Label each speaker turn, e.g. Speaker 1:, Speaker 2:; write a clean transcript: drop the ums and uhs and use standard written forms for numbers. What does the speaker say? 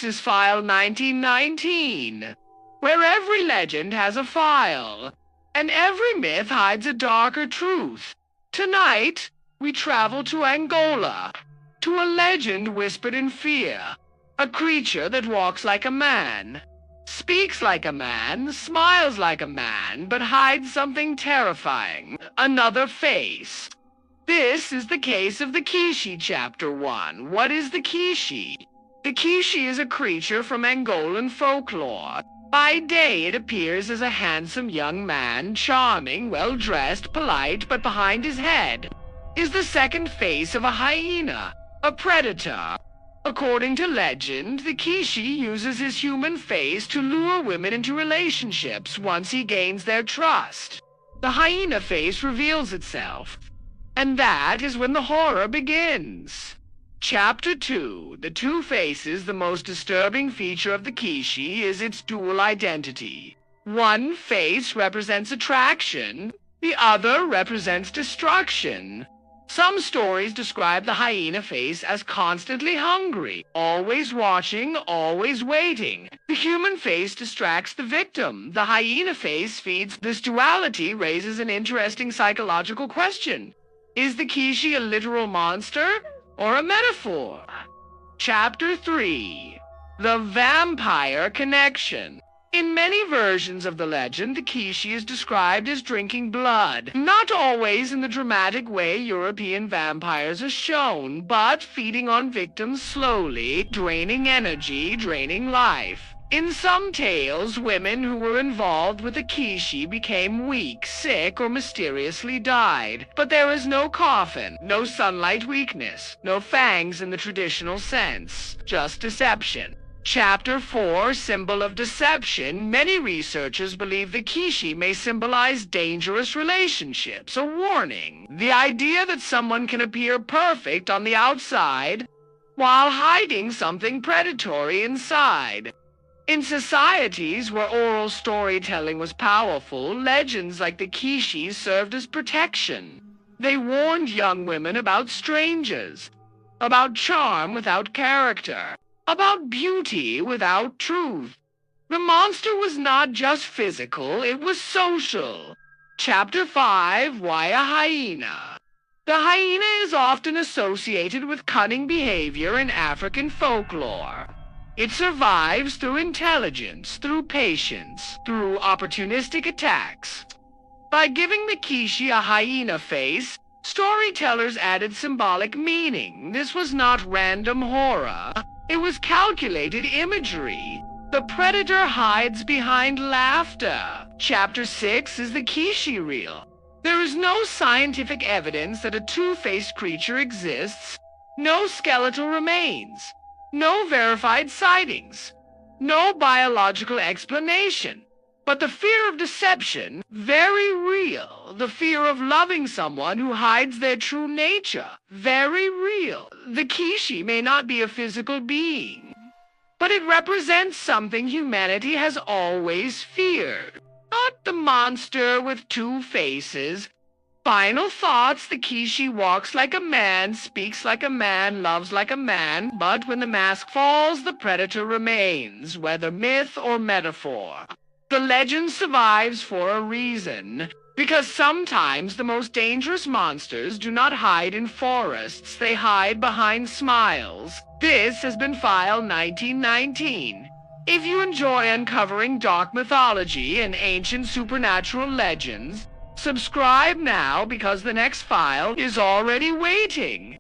Speaker 1: This is file 1919, where every legend has a file, and every myth hides a darker truth. Tonight, we travel to Angola, to a legend whispered in fear, a creature that walks like a man, speaks like a man, smiles like a man, but hides something terrifying, another face. This is the case of the Kishi, Chapter 1. What is the Kishi? The Kishi is a creature from Angolan folklore. By day it appears as a handsome young man, charming, well-dressed, polite, but behind his head is the second face of a hyena, a predator. According to legend, the Kishi uses his human face to lure women into relationships once he gains their trust. The hyena face reveals itself, and that is when the horror begins. Chapter 2. The two faces. The most disturbing feature of the Kishi is its dual identity. One face represents attraction, the other represents destruction. Some stories describe the hyena face as constantly hungry, always watching, always waiting. The human face distracts the victim. The hyena face feeds. This duality raises an interesting psychological question. Is the Kishi a literal monster or a metaphor? Chapter 3. The Vampire Connection. In many versions of the legend, the Kishi is described as drinking blood. Not always in the dramatic way European vampires are shown, but feeding on victims slowly, draining energy, draining life. In some tales, women who were involved with the Kishi became weak, sick, or mysteriously died. But there is no coffin, no sunlight weakness, no fangs in the traditional sense, just deception. Chapter 4, Symbol of Deception. Many researchers believe the Kishi may symbolize dangerous relationships, a warning. The idea that someone can appear perfect on the outside while hiding something predatory inside. In societies where oral storytelling was powerful, legends like the Kishi served as protection. They warned young women about strangers, about charm without character, about beauty without truth. The monster was not just physical, it was social. Chapter 5, Why a Hyena? The hyena is often associated with cunning behavior in African folklore. It survives through intelligence, through patience, through opportunistic attacks. By giving the Kishi a hyena face, storytellers added symbolic meaning. This was not random horror. It was calculated imagery. The predator hides behind laughter. Chapter 6 is the Kishi real. There is no scientific evidence that a two-faced creature exists, no skeletal remains, no verified sightings, no biological explanation. But the fear of deception, very real. The fear of loving someone who hides their true nature, very real. The Kishi may not be a physical being, but it represents something humanity has always feared. Not the monster with two faces. Final thoughts. The Kishi walks like a man, speaks like a man, loves like a man, but when the mask falls, the predator remains, whether myth or metaphor. The legend survives for a reason, because sometimes the most dangerous monsters do not hide in forests, they hide behind smiles. This has been File 1919. If you enjoy uncovering dark mythology and ancient supernatural legends, subscribe now because the next file is already waiting.